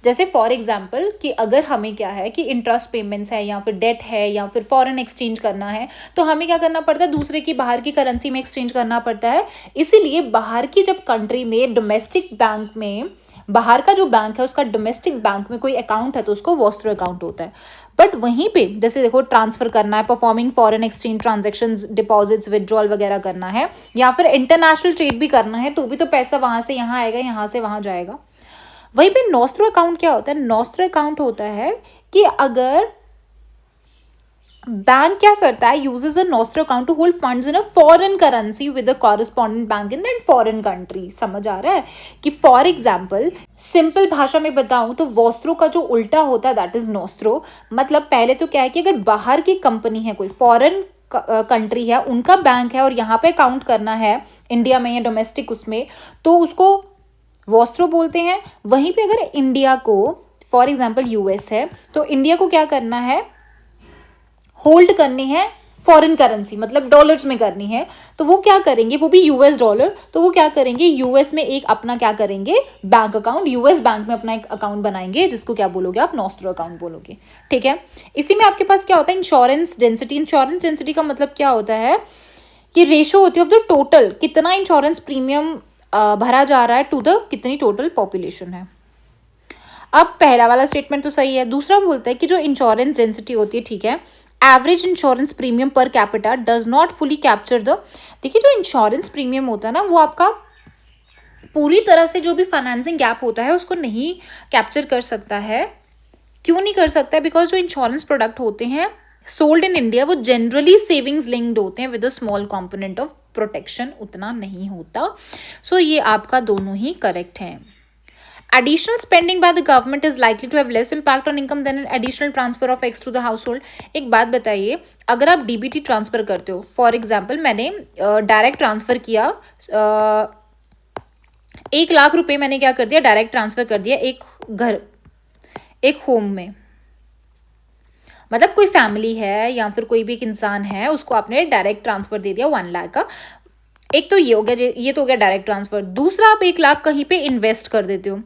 जैसे फॉर एग्जाम्पल कि अगर हमें क्या है कि इंटरेस्ट पेमेंट्स है या फिर डेट है या फिर फॉरेन एक्सचेंज करना है, तो हमें क्या करना पड़ता है? दूसरे की बाहर की करेंसी में एक्सचेंज करना पड़ता है. इसीलिए बाहर की जब कंट्री में डोमेस्टिक बैंक में, बाहर का जो बैंक है उसका डोमेस्टिक बैंक में कोई अकाउंट है तो उसको वॉस्त्रो अकाउंट होता है. बट वहीं पे जैसे देखो, ट्रांसफर करना है, performing foreign exchange transactions, deposits, withdrawal वगैरह करना है, या फिर इंटरनेशनल ट्रेड भी करना है, तो भी तो पैसा वहां से यहाँ आएगा, यहाँ से वहां जाएगा. वहीं पे नॉस्त्रो अकाउंट क्या होता है? नॉस्त्रो अकाउंट होता है कि अगर बैंक क्या करता है, uses a nostro account to hold funds in a foreign currency with a correspondent bank in that foreign country. समझ आ रहा है? कि फॉर एग्जाम्पल, सिंपल भाषा में बताऊं तो वॉस्त्रो का जो उल्टा होता है दैट इज नॉस्त्रो. मतलब पहले तो क्या है कि अगर बाहर की कंपनी है, कोई फॉरेन कंट्री है, उनका बैंक है और यहाँ पे अकाउंट करना है इंडिया में या डोमेस्टिक उसमें, तो उसको वॉस्त्रो बोलते हैं. वहीं पे अगर इंडिया को, फॉर एग्जाम्पल US है, तो इंडिया को क्या करना है? होल्ड करनी है फॉरेन करेंसी, मतलब डॉलर्स में करनी है, तो वो क्या करेंगे? वो भी US डॉलर. तो वो क्या करेंगे? US में एक अपना क्या करेंगे? बैंक अकाउंट, US बैंक में अपना एक अकाउंट बनाएंगे, जिसको क्या बोलोगे आप? नॉस्त्रो अकाउंट बोलोगे. ठीक है, इसी में आपके पास क्या होता है? Insurance density. इंश्योरेंस डेंसिटी का मतलब क्या होता है कि रेशो होती है ऑफ द टोटल, कितना इंश्योरेंस प्रीमियम भरा जा रहा है टू द कितनी टोटल पॉपुलेशन है. अब पहला वाला स्टेटमेंट तो सही है. दूसरा बोलता है कि जो इंश्योरेंस डेंसिटी होती है, ठीक है, average insurance premium per capita does not fully capture the. देखिए, जो इंश्योरेंस प्रीमियम होता है ना, वो आपका पूरी तरह से जो भी फाइनेंसिंग गैप होता है उसको नहीं कैप्चर कर सकता है. क्यों नहीं कर सकता है? बिकॉज जो इंश्योरेंस प्रोडक्ट होते हैं सोल्ड इन इंडिया, वो जनरली सेविंग्स लिंक्ड होते हैं with a small component of protection, उतना नहीं होता. सो ये आपका दोनों ही करेक्ट है. Additional spending by the government is likely to have less impact on income than an additional transfer of X to the household. एक बात बताइए, अगर आप DBT ट्रांसफर करते हो, फॉर एग्जाम्पल मैंने डायरेक्ट ट्रांसफर किया, 1,00,000 रुपए मैंने क्या कर दिया? डायरेक्ट ट्रांसफर कर दिया एक घर, एक होम में. मतलब कोई फैमिली है या फिर कोई भी एक इंसान है, उसको आपने डायरेक्ट ट्रांसफर दे दिया 1,00,000 का. एक तो ये हो गया, ये तो हो गया डायरेक्ट ट्रांसफर. दूसरा, आप 1,00,000 कहीं पे इन्वेस्ट कर देते हो.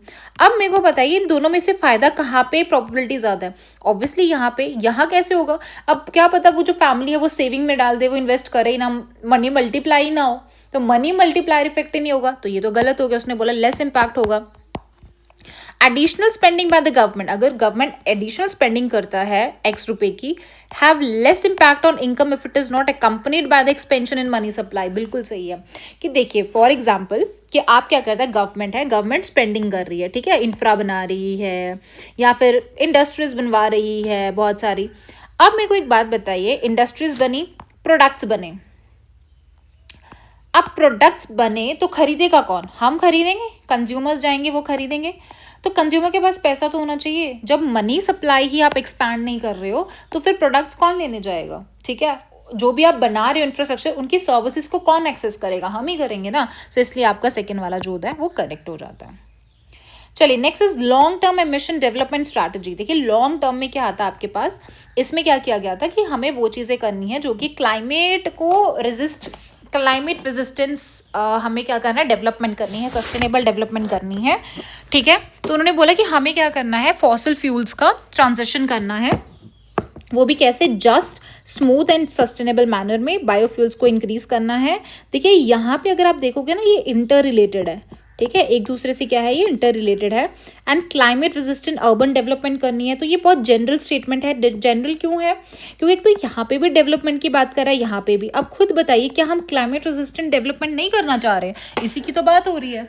अब मेरे को बताइए, इन दोनों में से फायदा कहाँ पे, प्रोबेबिलिटी ज्यादा है? ऑब्वियसली यहाँ पे. यहाँ कैसे होगा? अब क्या पता वो जो फैमिली है वो सेविंग में डाल दे, वो इन्वेस्ट करे ही ना, मनी मल्टीप्लाई ही ना हो, तो मनी मल्टीप्लायर इफेक्ट ही नहीं होगा. तो ये तो गलत हो गया. उसने बोला लेस इम्पैक्ट होगा. Additional spending by the government, अगर गवर्नमेंट एडिशनल स्पेंडिंग करता है X रुपए की, have less impact on income if it is not accompanied by the expansion in money supply. बिल्कुल सही है. कि देखिए, फॉर एग्जाम्पल कि आप क्या करता है, गवर्नमेंट है, गवर्नमेंट स्पेंडिंग कर रही है, ठीक है, इंफ्रा बना रही है या फिर इंडस्ट्रीज बनवा रही है बहुत सारी. अब मेरे को एक बात बताइए, इंडस्ट्रीज बनी, प्रोडक्ट्स बने. अब प्रोडक्ट्स बने तो खरीदेगा कौन? हम खरीदेंगे, कंज्यूमर्स जाएंगे वो खरीदेंगे. तो कंज्यूमर के पास पैसा तो होना चाहिए. जब मनी सप्लाई ही आप एक्सपैंड नहीं कर रहे हो, तो फिर प्रोडक्ट्स कौन लेने जाएगा? ठीक है, जो भी आप बना रहे हो इंफ्रास्ट्रक्चर, उनकी सर्विसेज को कौन एक्सेस करेगा? हम ही करेंगे ना. सो इसलिए आपका सेकेंड वाला जो होता है वो करेक्ट हो जाता है. चलिए, next is long term emission development strategy. देखिए, लॉन्ग टर्म में क्या आता है आपके पास? इसमें क्या किया गया था कि हमें वो चीज़ें करनी है जो कि क्लाइमेट को क्लाइमेट रेजिस्टेंस, हमें क्या करना है? डेवलपमेंट करनी है, सस्टेनेबल डेवलपमेंट करनी है. ठीक है, तो उन्होंने बोला कि हमें क्या करना है? फॉसिल फ्यूल्स का ट्रांजिशन करना है. वो भी कैसे? Just smooth and sustainable manner में बायोफ्यूल्स को इंक्रीज करना है। देखिए यहाँ पे अगर आप देखोगे ना, ये इंटर रिलेटेड है, ठीक है, एक दूसरे से क्या है, ये इंटर रिलेटेड है। And climate resistant urban development करनी है, तो ये बहुत जनरल स्टेटमेंट है। जनरल क्यों है? क्योंकि एक तो यहाँ पे भी डेवलपमेंट की बात कर रहा है, यहाँ पे भी। अब खुद बताइए, क्या हम क्लाइमेट रेजिस्टेंट डेवलपमेंट नहीं करना चाह रहे हैं? इसी की तो बात हो रही है,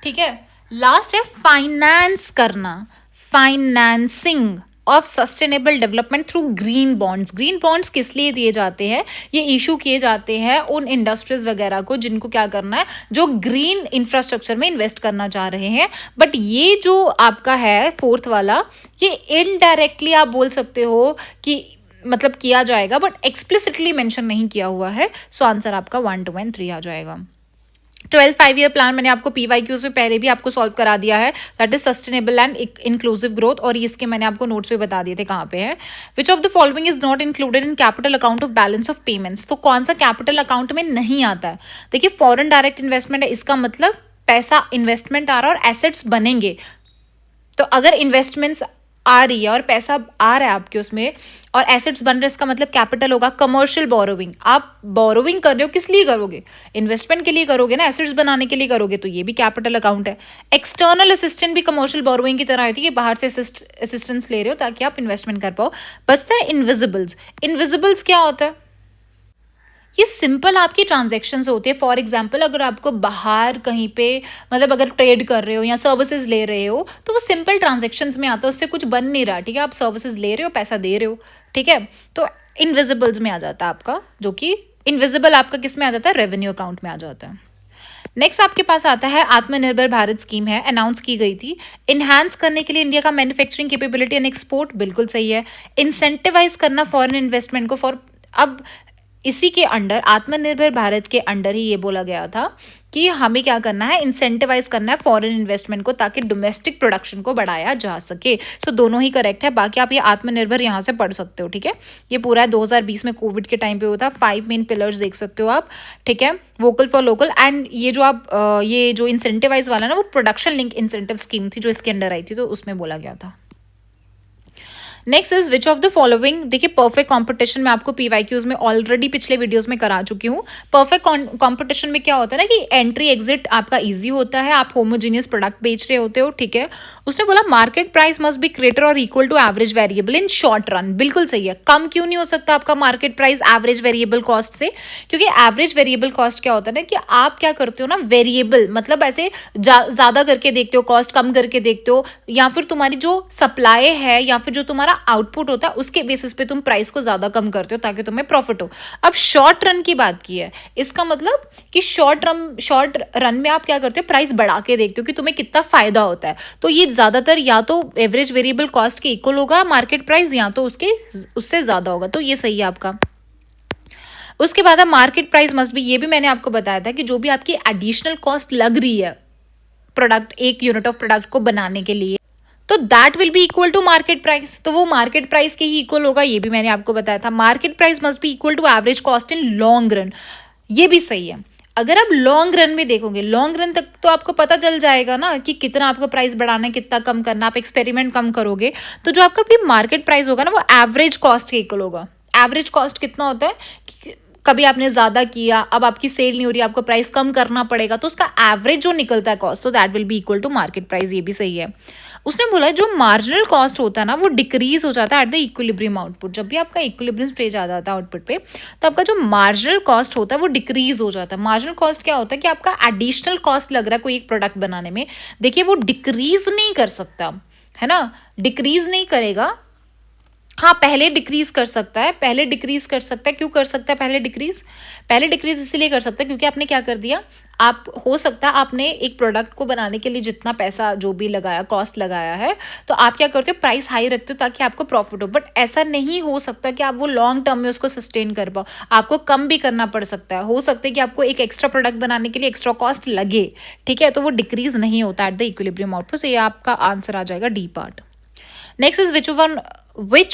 ठीक है। लास्ट है फाइनेंस करना, financing of sustainable development through green bonds. Green bonds किस लिए दिए जाते हैं? ये इशू किए जाते हैं उन इंडस्ट्रीज वगैरह को जिनको क्या करना है, जो ग्रीन इंफ्रास्ट्रक्चर में इन्वेस्ट करना चाह रहे हैं। बट ये जो आपका है फोर्थ वाला, ये इनडायरेक्टली आप बोल सकते हो कि मतलब किया जाएगा, बट एक्सप्लिसिटली मेंशन नहीं किया हुआ है। सो आंसर आपका 1, 2 और 3 आ जाएगा। 12 5-year प्लान मैंने आपको PYQs में पहले भी आपको सॉल्व करा दिया है, that is sustainable and inclusive growth, और इसके मैंने आपको नोट्स पे बता दिए थे कहाँ पे है। Which of the following is not included in capital account of balance of payments. तो कौन सा कैपिटल अकाउंट में नहीं आता है? देखिए फॉरेन डायरेक्ट इन्वेस्टमेंट है, इसका मतलब पैसा इन्वेस्टमेंट आ रहा है और एसेट्स बनेंगे। तो अगर इन्वेस्टमेंट्स आ रही है और पैसा आ रहा है आपके उसमें और एसेट्स बन रहे, इसका मतलब कैपिटल होगा। कमर्शियल बोरोविंग, आप बोरोविंग कर रहे हो, किस लिए करोगे? इन्वेस्टमेंट के लिए करोगे ना, एसेट्स बनाने के लिए करोगे, तो ये भी कैपिटल अकाउंट है। एक्सटर्नल असिस्टेंट भी कमर्शियल बोरोविंग की तरह होती है, बाहर से असिस्टेंस ले रहे हो ताकि आप इन्वेस्टमेंट कर पाओ। बचता है इनविजिबल्स। इनविजिबल्स क्या होता है? ये सिंपल आपकी ट्रांजेक्शन्स होती है। फॉर एग्जाम्पल अगर आपको बाहर कहीं पे मतलब अगर ट्रेड कर रहे हो या सर्विसेज ले रहे हो, तो वो सिंपल ट्रांजेक्शन्स में आता है, उससे कुछ बन नहीं रहा, ठीक है, आप सर्विसेज ले रहे हो, पैसा दे रहे हो, ठीक है, तो इनविजिबल्स में आ जाता है आपका, जो कि इनविजिबल आपका किस में आ जाता है? रेवेन्यू अकाउंट में आ जाता है। नेक्स्ट आपके पास आता है आत्मनिर्भर भारत स्कीम है, अनाउंस की गई थी। इन्हांस करने के लिए इंडिया का मैन्युफैक्चरिंग कैपेबिलिटी एंड एक्सपोर्ट, बिल्कुल सही है। इंसेंटिवाइज करना फॉरेन इन्वेस्टमेंट को फॉर, अब इसी के अंडर आत्मनिर्भर भारत के अंडर ही ये बोला गया था कि हमें क्या करना है, इंसेंटिवाइज करना है फॉरेन इन्वेस्टमेंट को ताकि डोमेस्टिक प्रोडक्शन को बढ़ाया जा सके। सो दोनों ही करेक्ट है। बाकी आप ये आत्मनिर्भर यहाँ से पढ़ सकते हो, ठीक है, ये पूरा 2020 में कोविड के टाइम पे होता। 5 मेन पिलर्स देख सकते हो आप, ठीक है, वोकल फॉर लोकल एंड ये जो आप ये जो इंसेंटिवाइज वाला ना, वो प्रोडक्शन लिंक इंसेंटिव स्कीम थी जो इसके अंडर आई थी, तो उसमें बोला गया था। Next is which of the following. देखिए परफेक्ट कंपटीशन में आपको PYQs में ऑलरेडी पिछले वीडियोस में करा चुकी हूँ। परफेक्ट कंपटीशन में क्या होता है ना कि एंट्री एग्जिट आपका इजी होता है, आप होमोजीनियस प्रोडक्ट बेच रहे होते हो, ठीक है। उसने बोला market price must be greater और equal to average variable in short run, बिल्कुल सही है। कम क्यों नहीं हो सकता आपका market price average variable cost से? क्योंकि एवरेज वेरिएबल कॉस्ट क्या होता है ना कि आप क्या करते हो ना, वेरिएबल मतलब ऐसे ज्यादा करके देखते हो, कॉस्ट कम करके देखते हो, या फिर तुम्हारी जो सप्लाई है या फिर जो तुम्हारा आउटपुट होता है उसके बेसिस पे तुम प्राइस को ज्यादा कम करते हो ताकि तुम्हें प्रॉफिट हो। अब शॉर्ट रन की बात की है, इसका मतलब कि शॉर्ट रन में आप क्या करते हो, प्राइस बढ़ा के देखते हो कि तुम्हें कितना फायदा होता है। तो ये ज्यादातर या तो एवरेज वेरिएबल कॉस्ट के इक्वल होगा मार्केट प्राइस, या तो उससे ज्यादा होगा, तो ये सही है आपका। उसके बाद मार्केट प्राइस मस्ट भी, ये भी मैंने आपको बताया था कि जो भी आपकी एडिशनल कॉस्ट लग रही है प्रोडक्ट, एक यूनिट ऑफ प्रोडक्ट को बनाने के लिए, तो that will be equal to market price, तो वो मार्केट प्राइस के ही इक्वल होगा, ये भी मैंने आपको बताया था। Market price must be equal to average cost in long run, ये भी सही है। अगर आप लॉन्ग रन में देखोगे, लॉन्ग रन तक तो आपको पता चल जाएगा ना कि कितना आपको प्राइस बढ़ाना है, कितना कम करना, आप एक्सपेरिमेंट कम करोगे, तो जो आपका भी मार्केट प्राइस होगा ना वो एवरेज कॉस्ट के इक्वल होगा। एवरेज कॉस्ट कितना होता है कि कभी आपने ज्यादा किया, अब आपकी सेल नहीं हो रही, आपको प्राइस कम करना पड़ेगा, तो उसका एवरेज जो निकलता है कॉस्ट, तो that will be equal to market price, ये भी सही है। उसने बोला जो मार्जिनल कॉस्ट होता है ना वो डिक्रीज हो जाता है एट द इक्विलिब्रियम आउटपुट। जब भी आपका इक्विलिब्रियम स्टेज आ जाता है आउटपुट पे, तो आपका जो मार्जिनल कॉस्ट होता है वो डिक्रीज हो जाता है। मार्जिनल कॉस्ट क्या होता है कि आपका एडिशनल कॉस्ट लग रहा है कोई एक प्रोडक्ट बनाने में, देखिए वो डिक्रीज नहीं कर सकता है ना, डिक्रीज नहीं करेगा। हाँ पहले डिक्रीज कर सकता है, पहले डिक्रीज कर सकता है। क्यों कर सकता है पहले डिक्रीज? पहले डिक्रीज इसलिए कर सकता है क्योंकि आपने क्या कर दिया, आप हो सकता है आपने एक प्रोडक्ट को बनाने के लिए जितना पैसा जो भी लगाया, कॉस्ट लगाया है, तो आप क्या करते हो, प्राइस हाई रखते हो ताकि आपको प्रॉफिट हो। बट ऐसा नहीं हो सकता कि आप वो लॉन्ग टर्म में उसको सस्टेन कर पाओ, आपको कम भी करना पड़ सकता है। हो सकता है कि आपको एक एक्स्ट्रा प्रोडक्ट बनाने के लिए एक्स्ट्रा कॉस्ट लगे, ठीक है, तो वो डिक्रीज नहीं होता एट द इक्विलिब्रियम आउटपुट। ये आपका आंसर आ जाएगा D part. Next is which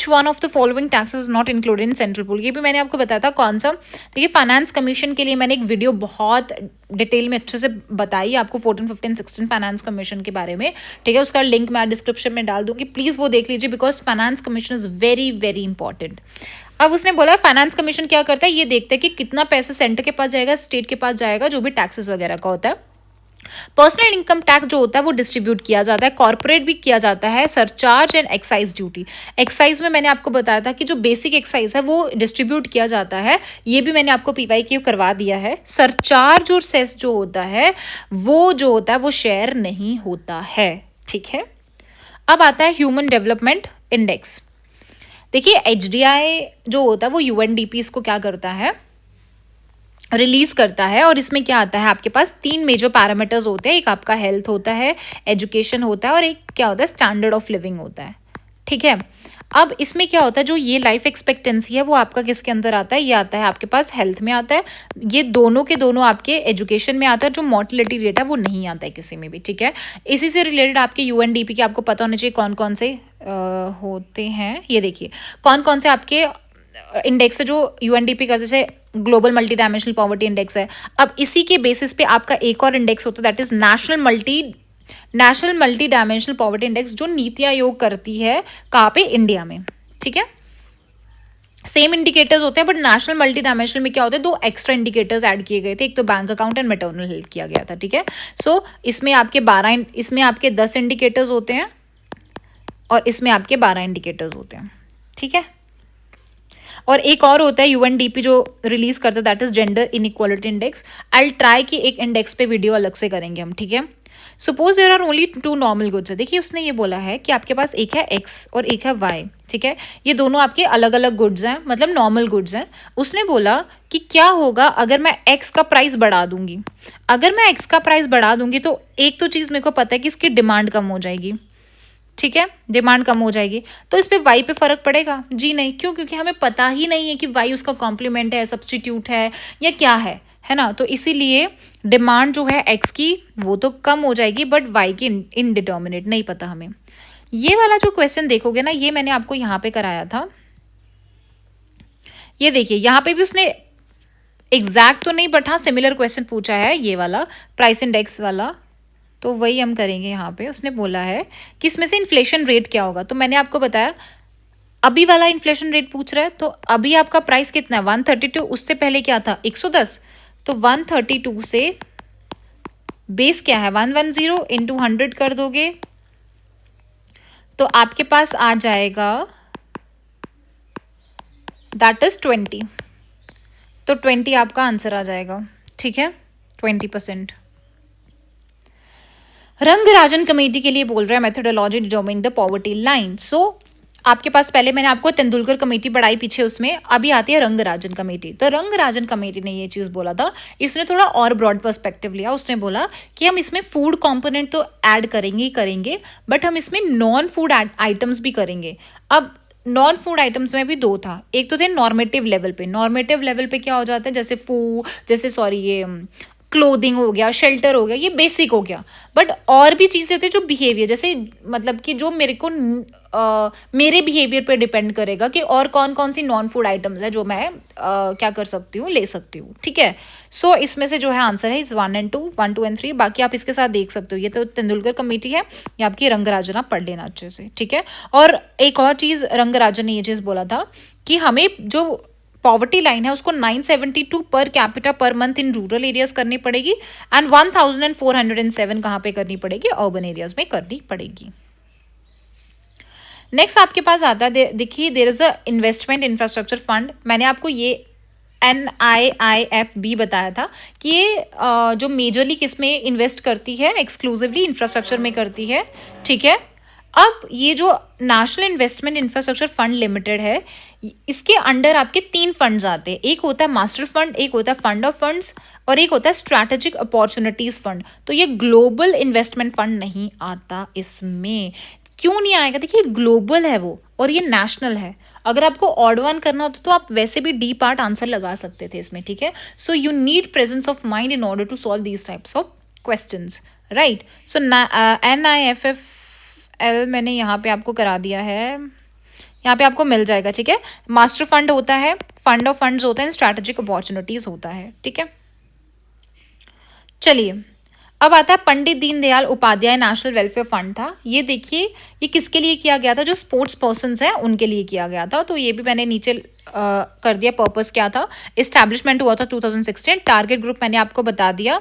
one of the following taxes is not included in central pool. ये भी मैंने आपको बताया था कौन सा। देखिए फाइनेंस कमीशन के लिए मैंने एक वीडियो बहुत डिटेल में अच्छे से बताई आपको 14, 15, 16 फाइनेंस कमीशन के बारे में, ठीक है, उसका लिंक मैं डिस्क्रिप्शन में डाल दूंगी, प्लीज़ वो देख लीजिए because finance commission is very very important. अब उसने बोला फाइनेंस कमीशन क्या करता है, ये देखता है कि कितना पैसा सेंटर के पास जाएगा, स्टेट के पास जाएगा, जो भी टैक्सेस वगैरह का होता है। पर्सनल इनकम टैक्स जो होता है वो डिस्ट्रीब्यूट किया जाता है, कॉर्पोरेट भी किया जाता है, surcharge and excise duty. Excise में मैंने आपको बताया था कि जो बेसिक एक्साइज है वो डिस्ट्रीब्यूट किया जाता है, ये भी मैंने आपको PYQ करवा दिया है। सरचार्ज और सेस जो होता है वो शेयर नहीं होता है, ठीक है। अब आता है ह्यूमन डेवलपमेंट इंडेक्स। देखिए HDI जो होता है वो UNDP इसको क्या करता है, रिलीज करता है। और इसमें क्या आता है, आपके पास 3 मेजर पैरामीटर्स होते हैं, एक आपका हेल्थ होता है, एजुकेशन होता है, और एक क्या होता है, स्टैंडर्ड ऑफ लिविंग होता है, ठीक है। अब इसमें क्या होता है, जो ये लाइफ एक्सपेक्टेंसी है वो आपका किसके अंदर आता है, ये आता है आपके पास हेल्थ में आता है, ये दोनों के दोनों आपके एजुकेशन में आता है। जो मोर्टिलिटी रेट है वो नहीं आता है किसी में भी, ठीक है। इसी से रिलेटेड आपके UNDP के आपको पता होना चाहिए कौन कौन से होते हैं। ये देखिए कौन कौन से आपके इंडेक्स है जो UNDP करते, जैसे global multi dimensional poverty index है। अब इसी के बेसिस पे आपका एक और इंडेक्स होता है, that is national multi dimensional poverty index, जो नीति आयोग करती है, कहाँ पे, इंडिया में, ठीक है। सेम इंडिकेटर्स होते हैं, बट नेशनल मल्टी डायमेंशनल में क्या होता है, 2 एक्स्ट्रा इंडिकेटर्स ऐड किए गए थे, एक तो bank account and maternal health किया गया था, ठीक है। सो इसमें आपके 10 इंडिकेटर्स होते हैं और इसमें आपके 12 इंडिकेटर्स होते हैं, ठीक है। और एक और होता है UNDP जो रिलीज करता है, that is gender inequality index. I try कि एक इंडेक्स पे वीडियो अलग से करेंगे हम, ठीक है। Suppose there are only 2 normal goods है। देखिए उसने ये बोला है कि आपके पास एक है X और एक है Y, ठीक है। ये दोनों आपके अलग अलग गुड्स हैं, मतलब नॉर्मल गुड्स हैं। उसने बोला कि क्या होगा अगर मैं X का प्राइस बढ़ा दूंगी। अगर मैं X का प्राइस बढ़ा दूंगी तो एक तो चीज़ मेरे को पता है कि इसकी डिमांड कम हो जाएगी, ठीक है, डिमांड कम हो जाएगी। तो इस पे वाई पे फर्क पड़ेगा? जी नहीं। क्यों? क्योंकि हमें पता ही नहीं है कि वाई उसका कॉम्प्लीमेंट है, सब्सटीट्यूट है या क्या है ना। तो इसीलिए डिमांड जो है एक्स की वो तो कम हो जाएगी, बट वाई की इनडिटर्मिनेट नहीं पता हमें। ये वाला जो क्वेश्चन देखोगे ना, ये मैंने आपको यहाँ पे कराया था। ये देखिए यहाँ पे भी उसने एग्जैक्ट तो नहीं, बट हाँ सिमिलर क्वेश्चन पूछा है, ये वाला प्राइस इंडेक्स वाला। तो वही हम करेंगे यहाँ पे। उसने बोला है कि इसमें से इन्फ्लेशन रेट क्या होगा। तो मैंने आपको बताया अभी वाला इन्फ्लेशन रेट पूछ रहा है, तो अभी आपका प्राइस कितना है 132, उससे पहले क्या था 110। तो 132 से बेस क्या है 110 इंटू 100 कर दोगे तो आपके पास आ जाएगा दैट इज 20। तो 20 आपका आंसर आ जाएगा, ठीक है, 20%। रंगराजन कमेटी के लिए बोल रहा है methodology determining the poverty line. So आपके पास पहले मैंने आपको तेंदुलकर कमेटी पढ़ाई पीछे, उसमें अभी आती है रंगराजन कमेटी। तो रंगराजन कमेटी ने ये चीज़ बोला था, इसने थोड़ा और ब्रॉड पर्सपेक्टिव लिया। उसने बोला कि हम इसमें फूड कंपोनेंट तो ऐड करेंगे ही करेंगे, बट हम इसमें नॉन फूड आइटम्स भी करेंगे। अब नॉन फूड आइटम्स में भी 2 था, एक तो थे नॉर्मेटिव लेवल पे। नॉर्मेटिव लेवल पे क्या हो जाता है, जैसे ये क्लोथिंग हो गया, शेल्टर हो गया, ये बेसिक हो गया। बट और भी चीज़ें होती है जो बिहेवियर, जैसे मतलब कि जो मेरे बिहेवियर पे डिपेंड करेगा कि और कौन कौन सी नॉन फूड आइटम्स है जो मैं क्या कर सकती हूँ, ले सकती हूँ, ठीक है। सो इसमें से जो है आंसर है इस 1 and 2 and 3। बाकी आप इसके साथ देख सकते हो, ये तो तेंदुलकर कमेटी है, ये आपकी रंगराजन, आप पढ़ लेना अच्छे से, ठीक है। और एक और चीज़ रंगराजन ने ये चीज़ बोला था कि हमें जो पॉवर्टी लाइन है उसको 972 per capita per month in rural areas करनी पड़ेगी एंड 1407 कहाँ पे करनी पड़ेगी, अर्बन एरियाज में करनी पड़ेगी। नेक्स्ट आपके पास आता है, देखिए there is a investment infrastructure fund. मैंने आपको ये NIIFB बताया था कि ये जो मेजरली किस में इन्वेस्ट करती है, एक्सक्लूसिवली इंफ्रास्ट्रक्चर में करती है, ठीक है। अब ये जो national investment infrastructure fund limited है, इसके अंडर आपके 3 फंड्स आते हैं। एक होता है मास्टर फंड, एक होता है फंड ऑफ फंड्स, और एक होता है स्ट्रैटेजिक अपॉर्चुनिटीज फंड। तो ये ग्लोबल इन्वेस्टमेंट फंड नहीं आता इसमें। क्यों नहीं आएगा? देखिए ग्लोबल है वो और ये नेशनल है। अगर आपको ऑड वन करना होता तो आप वैसे भी डी पार्ट आंसर लगा सकते थे इसमें, ठीक है। So you need presence of mind in order to solve these types of questions, right. So NIFFL मैंने यहाँ पे आपको करा दिया है, यहाँ पे आपको मिल जाएगा, ठीक है। मास्टर फंड होता है, फंड ऑफ फंड्स होता है, स्ट्रैटेजिक अपॉर्चुनिटीज होता है, ठीक है। चलिए अब आता है Pandit Deendayal Upadhyay national welfare fund था। ये देखिए ये किसके लिए किया गया था, जो स्पोर्ट्स पर्सन्स हैं उनके लिए किया गया था। तो ये भी मैंने नीचे कर दिया पर्पस क्या था। इस्टेब्लिशमेंट हुआ था 2016। टारगेट ग्रुप मैंने आपको बता दिया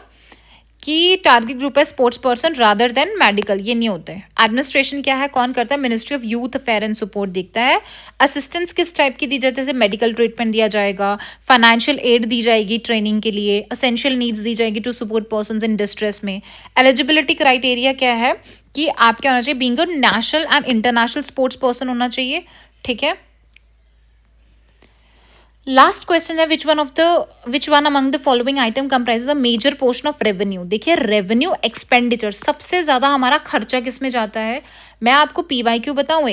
कि टारगेट ग्रुप है sports person rather than medical, ये नहीं होते हैं। एडमिनिस्ट्रेशन क्या है, कौन करता है, ministry of youth affair and support देखता है। असिस्टेंस किस टाइप की दी जाती है, जैसे मेडिकल ट्रीटमेंट दिया जाएगा, फाइनेंशियल एड दी जाएगी ट्रेनिंग के लिए, असेंशियल नीड्स दी जाएगी to support person in distress में। एलिजिबिलिटी क्राइटेरिया क्या है कि आप क्या होना चाहिए, being a national and international sports person होना चाहिए, ठीक है। लास्ट क्वेश्चन है which one among the following item comprises a major portion of revenue. देखिए रेवेन्यू एक्सपेंडिचर सबसे ज्यादा हमारा खर्चा किस में जाता है। मैं आपको पीवाईक्यू बताऊं,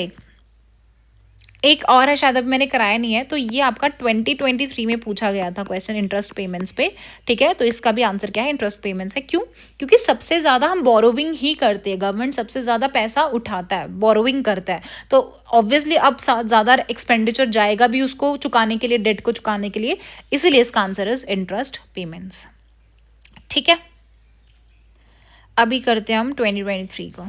एक और है, शायद अब मैंने कराया नहीं है। तो ये आपका 2023 में पूछा गया था क्वेश्चन इंटरेस्ट पेमेंट्स पे, ठीक है। तो इसका भी आंसर क्या है, इंटरेस्ट पेमेंट्स है। क्यों, क्योंकि सबसे ज़्यादा हम बोरोविंग ही करते हैं, गवर्नमेंट सबसे ज़्यादा पैसा उठाता है, बोरोविंग करता है। तो ऑब्वियसली अब ज़्यादा एक्सपेंडिचर जाएगा भी उसको चुकाने के लिए, डेट को चुकाने के लिए, इसीलिए इसका आंसर इज इंटरेस्ट पेमेंट्स, ठीक है। अभी करते हैं हम 2023 को।